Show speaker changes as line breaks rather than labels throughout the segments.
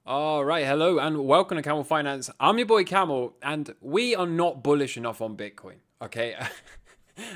All right, hello and welcome to Camel Finance. I'm your boy Camel, and we are not bullish enough on Bitcoin. Okay,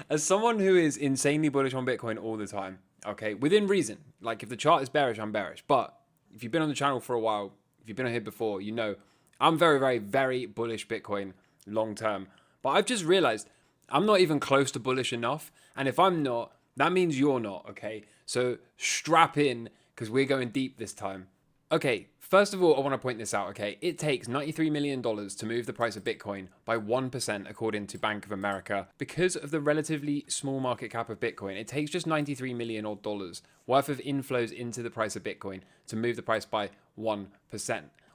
as someone who is insanely bullish on Bitcoin all the time, okay, within reason. Like if the chart is bearish, I'm bearish. But if you've been on the channel for a while, if you've been on here before, you know I'm very, very, very bullish Bitcoin long term. But I've just realized I'm not even close to bullish enough, and if I'm not, that means you're not. Okay, so strap in because we're going deep this time. Okay, first of all, I want to point this out, okay? It takes $93 million to move the price of Bitcoin by 1%, according to Bank of America. Because of the relatively small market cap of Bitcoin, it takes just $93 million odd dollars worth of inflows into the price of Bitcoin to move the price by 1%.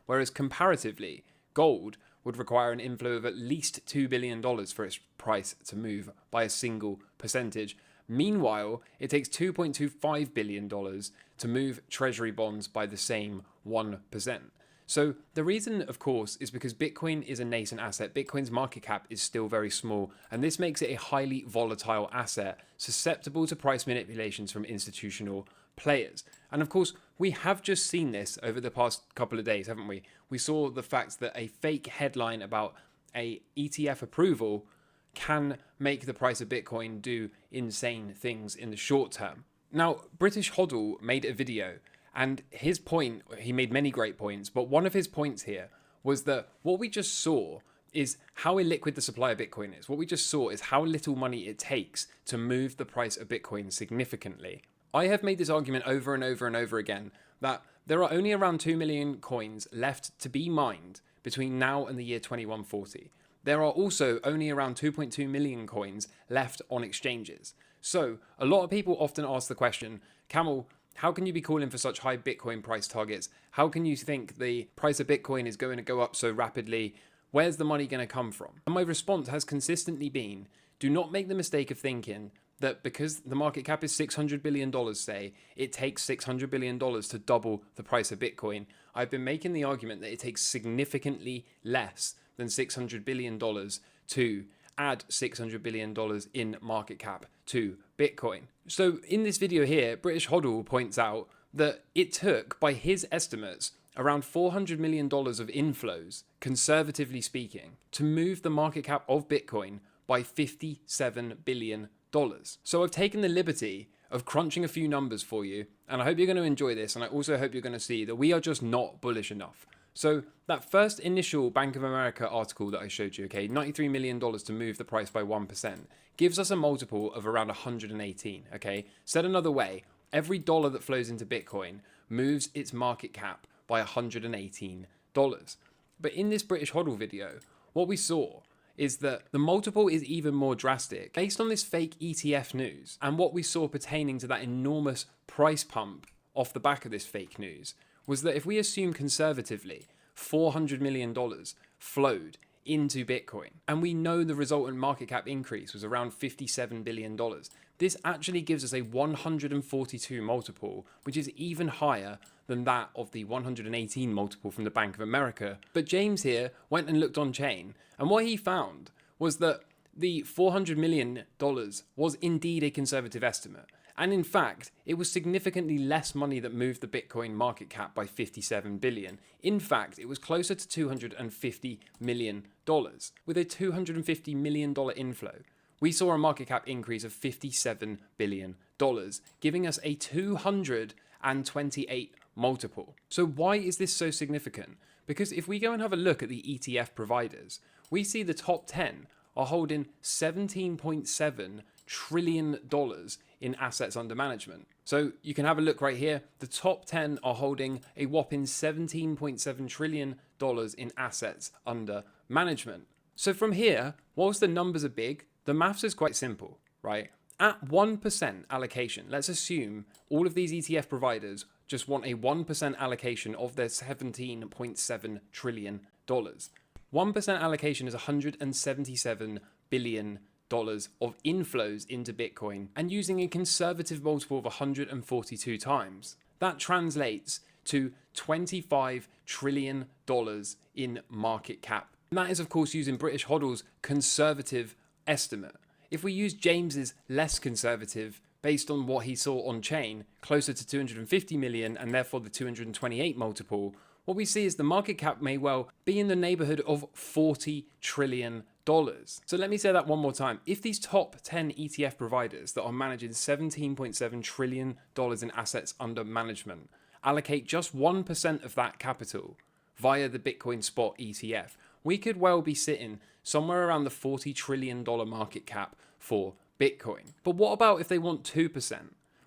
Whereas comparatively, gold would require an inflow of at least $2 billion for its price to move by a single percentage. Meanwhile, it takes $2.25 billion to move treasury bonds by the same 1%. So the reason, of course, is because Bitcoin is a nascent asset. Bitcoin's market cap is still very small, and this makes it a highly volatile asset, susceptible to price manipulations from institutional players. And of course, we have just seen this over the past couple of days, haven't we? We saw the fact that a fake headline about a ETF approval can make the price of Bitcoin do insane things in the short term. Now, British Hodl made a video, and his point, he made many great points, but one of his points here was that what we just saw is how illiquid the supply of Bitcoin is. What we just saw is how little money it takes to move the price of Bitcoin significantly. I have made this argument over and over and over again that there are only around 2 million coins left to be mined between now and the year 2140. There are also only around 2.2 million coins left on exchanges. So a lot of people often ask the question, Camel, how can you be calling for such high Bitcoin price targets? How can you think the price of Bitcoin is going to go up so rapidly? Where's the money going to come from? And my response has consistently been, do not make the mistake of thinking that because the market cap is $600 billion, say, it takes $600 billion to double the price of Bitcoin. I've been making the argument that it takes significantly less than $600 billion to add $600 billion in market cap to Bitcoin. So in this video here, British Hodl points out that it took, by his estimates, around $400 million of inflows, conservatively speaking, to move the market cap of Bitcoin by $57 billion. So I've taken the liberty of crunching a few numbers for you, and I hope you're going to enjoy this, and I also hope you're going to see that we are just not bullish enough. So that first initial Bank of America article that I showed you, okay, $93 million to move the price by 1%, gives us a multiple of around 118, okay? Said another way, every dollar that flows into Bitcoin moves its market cap by $118. But in this British Hodl video, what we saw is that the multiple is even more drastic. Based on this fake ETF news and what we saw pertaining to that enormous price pump off the back of this fake news, was that if we assume conservatively $400 million flowed into Bitcoin, and we know the resultant market cap increase was around $57 billion, this actually gives us a 142 multiple, which is even higher than that of the 118 multiple from the Bank of America. But James here went and looked on chain, and what he found was that the $400 million was indeed a conservative estimate. And in fact, it was significantly less money that moved the Bitcoin market cap by $57 billion. In fact, it was closer to $250 million. With a $250 million inflow, we saw a market cap increase of $57 billion, giving us a 228 multiple. So why is this so significant? Because if we go and have a look at the ETF providers, we see the top 10 are holding $17.7 trillion in assets under management. So you can have a look right here. The top 10 are holding a whopping $17.7 trillion in assets under management. So from here, whilst the numbers are big, the maths is quite simple, right? At 1% allocation, let's assume all of these ETF providers just want a 1% allocation of their $17.7 trillion. 1% allocation is $177 billion of inflows into Bitcoin, and using a conservative multiple of 142 times. That translates to $25 trillion in market cap. And that is, of course, using British Hodl's conservative estimate. If we use James's less conservative, based on what he saw on chain, closer to 250 million, and therefore the 228 multiple, what we see is the market cap may well be in the neighborhood of $40 trillion. So let me say that one more time. If these top 10 ETF providers that are managing $17.7 trillion in assets under management allocate just 1% of that capital via the Bitcoin spot ETF, we could well be sitting somewhere around the $40 trillion market cap for Bitcoin. But what about if they want 2%?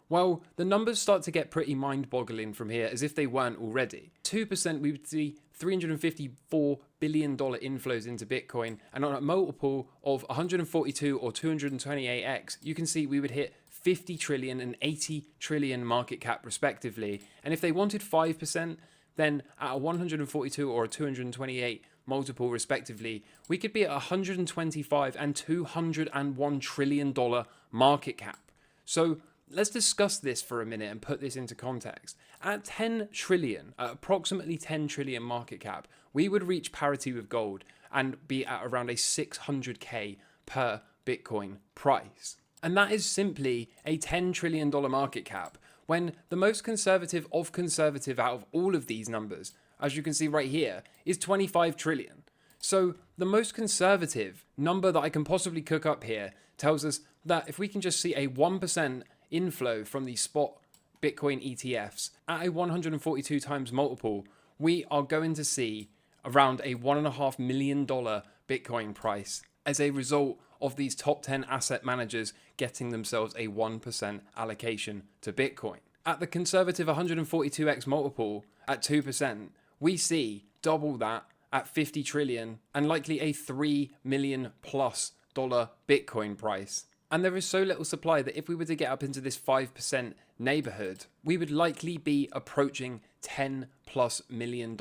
Well, the numbers start to get pretty mind-boggling from here, as if they weren't already. 2%, we would see $354 billion inflows into Bitcoin, and on a multiple of 142 or 228x, you can see we would hit 50 trillion and 80 trillion market cap respectively. And if they wanted 5%, then at a 142 or a 228 multiple respectively, we could be at 125 and $201 trillion market cap. So let's discuss this for a minute and put this into context. At 10 trillion, at approximately 10 trillion market cap, we would reach parity with gold and be at around a 600k per Bitcoin price. And that is simply a $10 trillion market cap, when the most conservative of conservative out of all of these numbers, as you can see right here, is 25 trillion. So the most conservative number that I can possibly cook up here tells us that if we can just see a 1% inflow from the spot Bitcoin ETFs at a 142 times multiple, we are going to see around a $1.5 million Bitcoin price as a result of these top 10 asset managers getting themselves a 1% allocation to Bitcoin. At the conservative 142x multiple at 2%, we see double that at 50 trillion and likely a $3 million plus Bitcoin price. And there is so little supply that if we were to get up into this 5% neighborhood, we would likely be approaching $10 plus million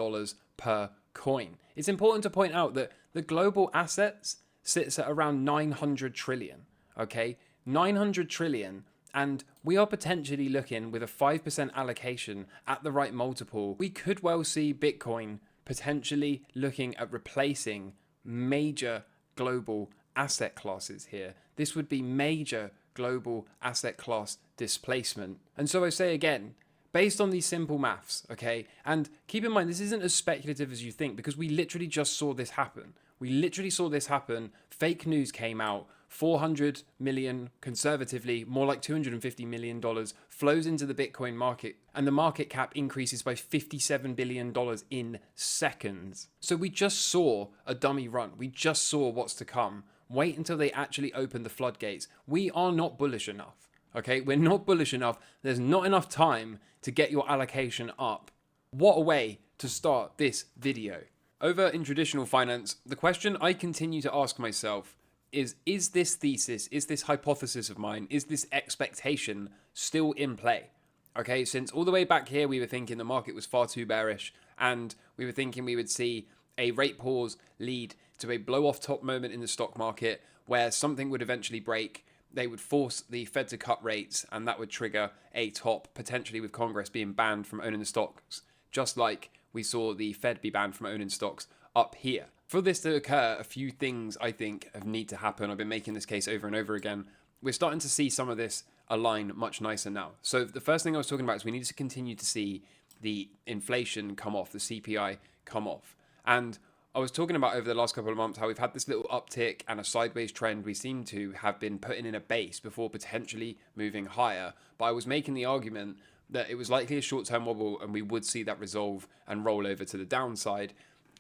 per coin. It's important to point out that the global assets sits at around 900 trillion, okay? 900 trillion, and we are potentially looking with a 5% allocation at the right multiple. We could well see Bitcoin potentially looking at replacing major global asset classes here. This would be major global asset class displacement. And so I say again, based on these simple maths, okay, and keep in mind, this isn't as speculative as you think, because we literally just saw this happen. We literally saw this happen. Fake news came out. 400 million, conservatively, more like $250 million, flows into the Bitcoin market, and the market cap increases by $57 billion in seconds. So we just saw a dummy run. We just saw what's to come. Wait until they actually open the floodgates. We are not bullish enough. Okay, we're not bullish enough. There's not enough time to get your allocation up. What a way to start this video. Over in traditional finance, the question I continue to ask myself is this thesis, is this hypothesis of mine, is this expectation still in play? Okay, since all the way back here, we were thinking the market was far too bearish, and we were thinking we would see a rate pause lead to a blow off top moment in the stock market where something would eventually break. They would force the Fed to cut rates, and that would trigger a top, potentially with Congress being banned from owning the stocks, just like we saw the Fed be banned from owning stocks up here. For this to occur, a few things I think need to happen. I've been making this case over and over again. We're starting to see some of this align much nicer now. So the first thing I was talking about is we need to continue to see the inflation come off, the CPI come off. And I was talking about over the last couple of months how we've had this little uptick and a sideways trend. We seem to have been putting in a base before potentially moving higher. But I was making the argument that it was likely a short-term wobble and we would see that resolve and roll over to the downside.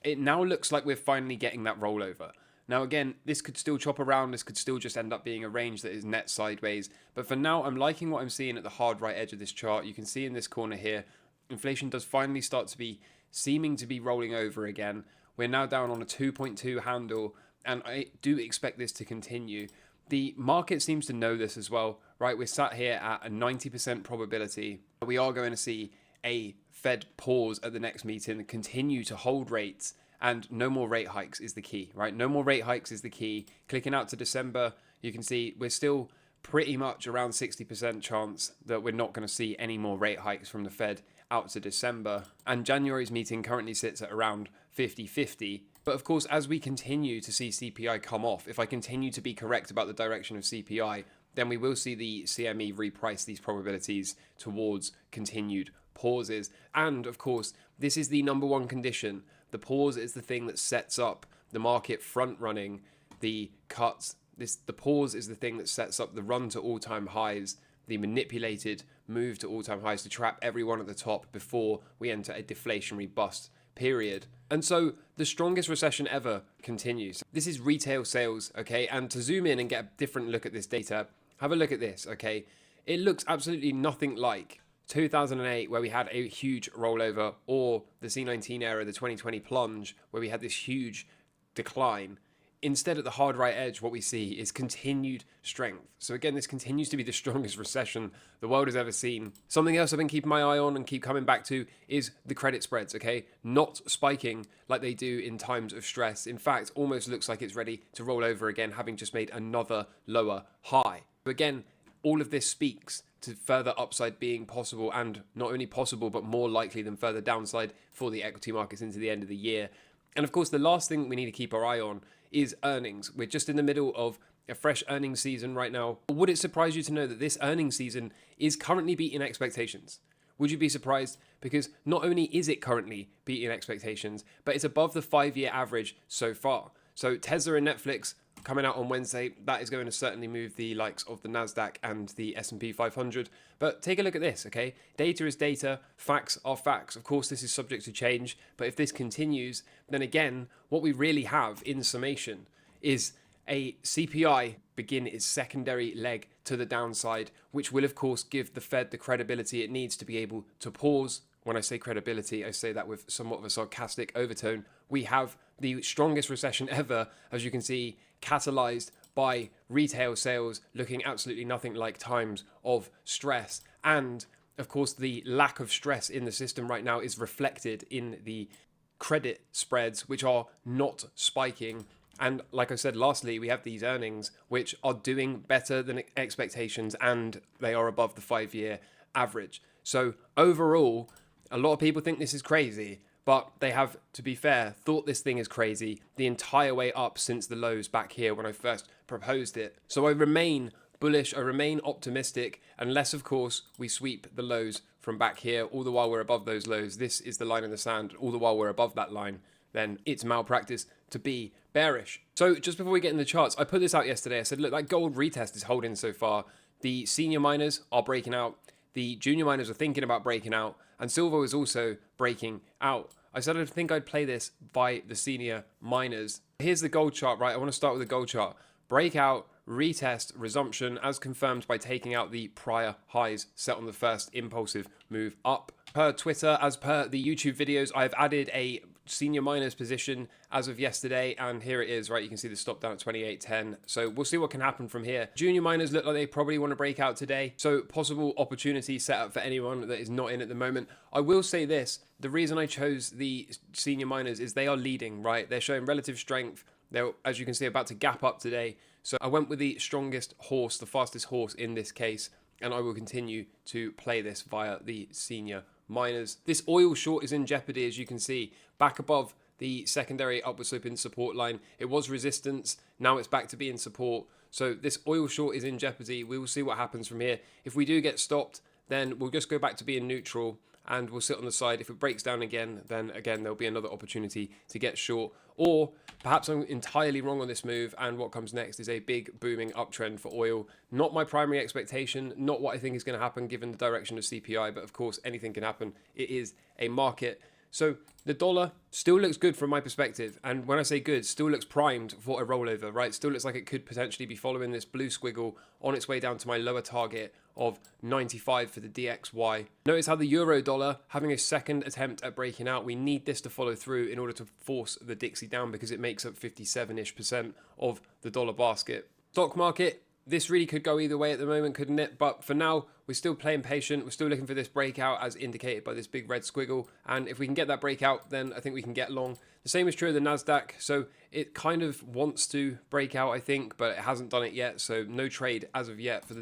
It now looks like we're finally getting that rollover. Now again, this could still chop around, this could still just end up being a range that is net sideways. But for now, I'm liking what I'm seeing at the hard right edge of this chart. You can see in this corner here, inflation does finally start to be seeming to be rolling over again. We're now down on a 2.2 handle, and I do expect this to continue. The market seems to know this as well, right? We're sat here at a 90% probability that we are going to see a Fed pause at the next meeting, continue to hold rates, and no more rate hikes is the key, right? No more rate hikes is the key. Clicking out to December, you can see we're still pretty much around 60% chance that we're not going to see any more rate hikes from the Fed out to December. And January's meeting currently sits at around 50-50. But of course, as we continue to see CPI come off, if I continue to be correct about the direction of CPI, then we will see the CME reprice these probabilities towards continued pauses. And of course,
This is the number one condition. The pause is the thing that sets up the market front running the cuts. The pause is the thing that sets up the run to all-time highs, the manipulated move to all-time highs to trap everyone at the top before we enter a deflationary bust period. And so the strongest recession ever continues. This is retail sales, okay? And to zoom in and get a different look at this data, have a look at this, okay? It looks absolutely nothing like 2008, where we had a huge rollover, or the C19 era, the 2020 plunge, where we had this huge decline. Instead, at the hard right edge, what we see is continued strength. So again, this continues to be the strongest recession the world has ever seen. Something else I've been keeping my eye on and keep coming back to is the credit spreads, okay? Not spiking like they do in times of stress. In fact, almost looks like it's ready to roll over again, having just made another lower high. So again, all of this speaks to further upside being possible, and not only possible, but more likely than further downside for the equity markets into the end of the year. And of course, the last thing we need to keep our eye on is earnings. We're just in the middle of a fresh earnings season right now. Would it surprise you to know that this earnings season is currently beating expectations? Would you be surprised? Because not only is it currently beating expectations, but it's above the 5-year average so far. So Tesla and Netflix coming out on Wednesday, that is going to certainly move the likes of the NASDAQ and the S&P 500. But take a look at this, okay? Data is data, facts are facts. Of course, this is subject to change, but if this continues, then again, what we really have in summation is a CPI begin its secondary leg to the downside, which will, of course, give the Fed the credibility it needs to be able to pause. When I say credibility, I say that with somewhat of a sarcastic overtone. We have the strongest recession ever, as you can see, catalyzed by retail sales looking absolutely nothing like times of stress. And of course, the lack of stress in the system right now is reflected in the credit spreads, which are not spiking. And like I said, lastly, we have these earnings, which are doing better than expectations, and they are above the 5-year average. So overall, a lot of people think this is crazy, but they have, to be fair, thought this thing is crazy the entire way up since the lows back here when I first proposed it. So I remain bullish, I remain optimistic, unless, of course, we sweep the lows from back here, all the while we're above those lows. This is the line in the sand, all the while we're above that line, then it's malpractice to be bearish. So just before we get in the charts, I put this out yesterday. I said, look, that gold retest is holding so far. The senior miners are breaking out. The junior miners are thinking about breaking out, and silver is also breaking out. I said I think I'd play this by the senior miners. Here's the gold chart, right? I want to start with the gold chart. Breakout, retest, resumption, as confirmed by taking out the prior highs set on the first impulsive move up. Per Twitter, as per the YouTube videos, I've added a senior miners position as of yesterday, and here it is, right? You can see the stop down at 28.10. So we'll see what can happen from here. Junior miners look like they probably want to break out today, so possible opportunity set up for anyone that is not in at the moment. I will say this, the reason I chose the senior miners is they are leading, right? They're showing relative strength. They're, as you can see, about to gap up today. So I went with the strongest horse, the fastest horse in this case, and I will continue to play this via the senior miners. This oil short is in jeopardy, as you can see, back above the secondary upward sloping support line. It was resistance, now it's back to being support. So this oil short is in jeopardy. We will see what happens from here. If we do get stopped, then we'll just go back to being neutral and we'll sit on the side. If it breaks down again, then again, there'll be another opportunity to get short. Or perhaps I'm entirely wrong on this move, and what comes next is a big booming uptrend for oil. Not my primary expectation, not what I think is going to happen given the direction of CPI, but of course anything can happen. It is a market. So the dollar still looks good from my perspective. And when I say good, still looks primed for a rollover, right? Still looks like it could potentially be following this blue squiggle on its way down to my lower target of 95 for the DXY. Notice how the euro dollar having a second attempt at breaking out. We need this to follow through in order to force the Dixie down because it makes up 57-ish% of the dollar basket. Stock market, this really could go either way at the moment, couldn't it? But for now, we're still playing patient. We're still looking for this breakout as indicated by this big red squiggle. And if we can get that breakout, then I think we can get long. The same is true of the NASDAQ. So it kind of wants to break out, I think, but it hasn't done it yet. So no trade as of yet for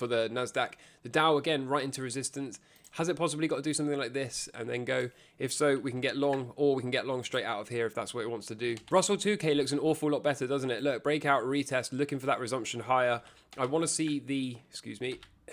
the NASDAQ. The Dow, again, right into resistance. Has it possibly got to do something like this and then go? If so, we can get long, or we can get long straight out of here if that's what it wants to do. Russell 2K looks an awful lot better, doesn't it? Look, breakout, retest, looking for that resumption higher. I want to see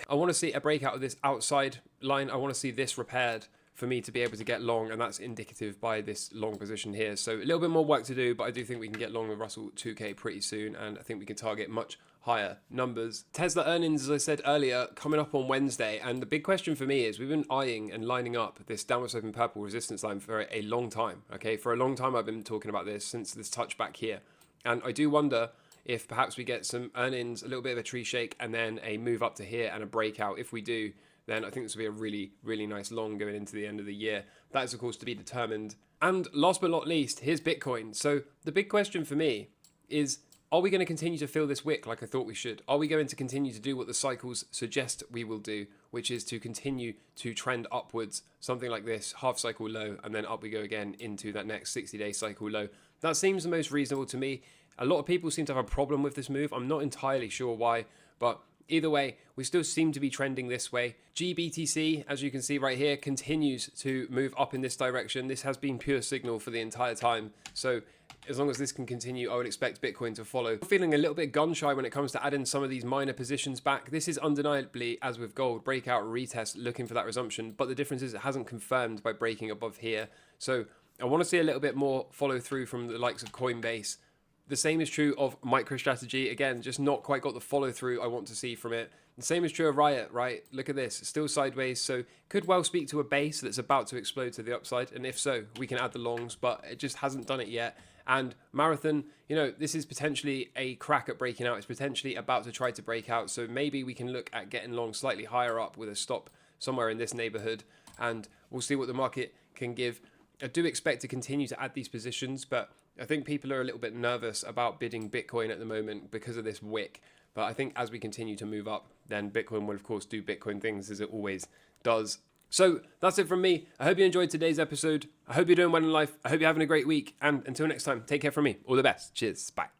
I want to see a breakout of this outside line. I want to see this repaired for me to be able to get long, and that's indicative by this long position here. So a little bit more work to do, but I do think we can get long the Russell 2K pretty soon, and I think we can target much higher numbers. Tesla earnings, as I said earlier, coming up on Wednesday, and the big question for me is we've been eyeing and lining up this downward sloping purple resistance line for a long time. Okay, for a long time I've been talking about this since this touchback here, and I do wonder if perhaps we get some earnings, a little bit of a tree shake, and then a move up to here and a breakout. If we do, then I think this will be a really, really nice long going into the end of the year. That is, of course, to be determined. And last but not least, here's Bitcoin. So the big question for me is, are we going to continue to fill this wick like I thought we should? Are we going to continue to do what the cycles suggest we will do, which is to continue to trend upwards, something like this, half cycle low, and then up we go again into that next 60-day cycle low? That seems the most reasonable to me. A lot of people seem to have a problem with this move. I'm not entirely sure why, but either way, we still seem to be trending this way. GBTC, as you can see right here, continues to move up in this direction. This has been pure signal for the entire time. So as long as this can continue, I would expect Bitcoin to follow. I'm feeling a little bit gun shy when it comes to adding some of these minor positions back. This is undeniably, as with gold, breakout, retest, looking for that resumption. But the difference is it hasn't confirmed by breaking above here. So I want to see a little bit more follow through from the likes of Coinbase. The same is true of MicroStrategy. Again, just not quite got the follow through I want to see from it. The same is true of Riot, right? Look at this, still sideways. So could well speak to a base that's about to explode to the upside. And if so, we can add the longs, but it just hasn't done it yet. And Marathon, you know, this is potentially a crack at breaking out. It's potentially about to try to break out. So maybe we can look at getting long slightly higher up with a stop somewhere in this neighborhood. And we'll see what the market can give. I do expect to continue to add these positions, but I think people are a little bit nervous about bidding Bitcoin at the moment because of this wick. But I think as we continue to move up, then Bitcoin will, of course, do Bitcoin things as it always does. So that's it from me. I hope you enjoyed today's episode. I hope you're doing well in life. I hope you're having a great week. And until next time, take care from me. All the best. Cheers. Bye.